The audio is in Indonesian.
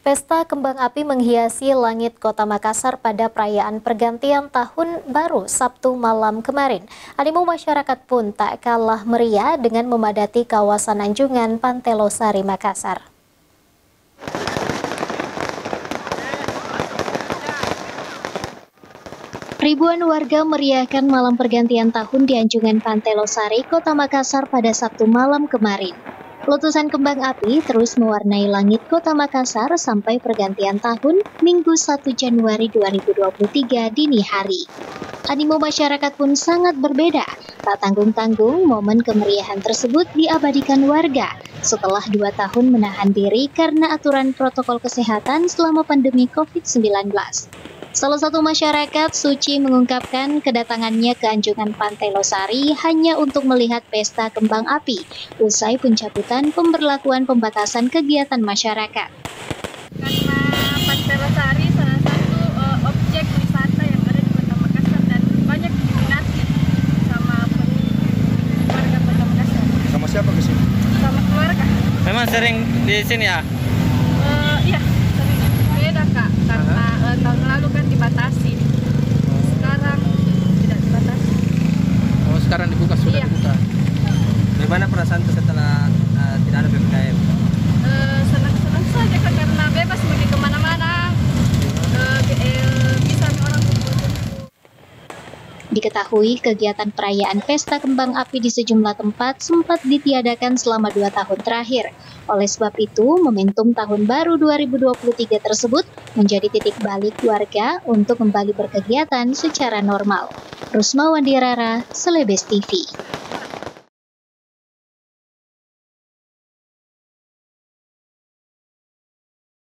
Pesta kembang api menghiasi langit Kota Makassar pada perayaan pergantian tahun baru Sabtu malam kemarin. Animo masyarakat pun tak kalah meriah dengan memadati kawasan Anjungan Pantai Losari, Makassar. Ribuan warga meriahkan malam pergantian tahun di Anjungan Pantai Losari, Kota Makassar pada Sabtu malam kemarin. Letusan kembang api terus mewarnai langit Kota Makassar sampai pergantian tahun Minggu 1 Januari 2023 dini hari. Animo masyarakat pun sangat berbeda. Tak tanggung-tanggung, momen kemeriahan tersebut diabadikan warga setelah 2 tahun menahan diri karena aturan protokol kesehatan selama pandemi COVID-19. Salah satu masyarakat, Suci, mengungkapkan kedatangannya ke Anjungan Pantai Losari hanya untuk melihat pesta kembang api usai pencabutan pemberlakuan pembatasan kegiatan masyarakat. Karena Pantai Losari salah satu objek wisata yang ada di Kota Makassar dan banyak diminati sama warga Kota Makassar. Sama siapa ke sini? Sama keluarga. Memang sering di sini ya? Iya, sering. Beda Kak, karena tahun lalu kan dibatasi. Sekarang tidak dibatasi. Oh, sekarang dibuka, sudah Iya. dibuka. Bagaimana perasaan setelah tidak ada PPKM? Senang-senang saja Kak, karena bebas pergi kemana-mana. Bisa orang kumpul. Diketahui kegiatan perayaan pesta kembang api di sejumlah tempat sempat ditiadakan selama 2 tahun terakhir. Oleh sebab itu, momentum Tahun Baru 2023 tersebut menjadi titik balik warga untuk kembali berkegiatan secara normal. Rusma Wandirara, Celebes TV.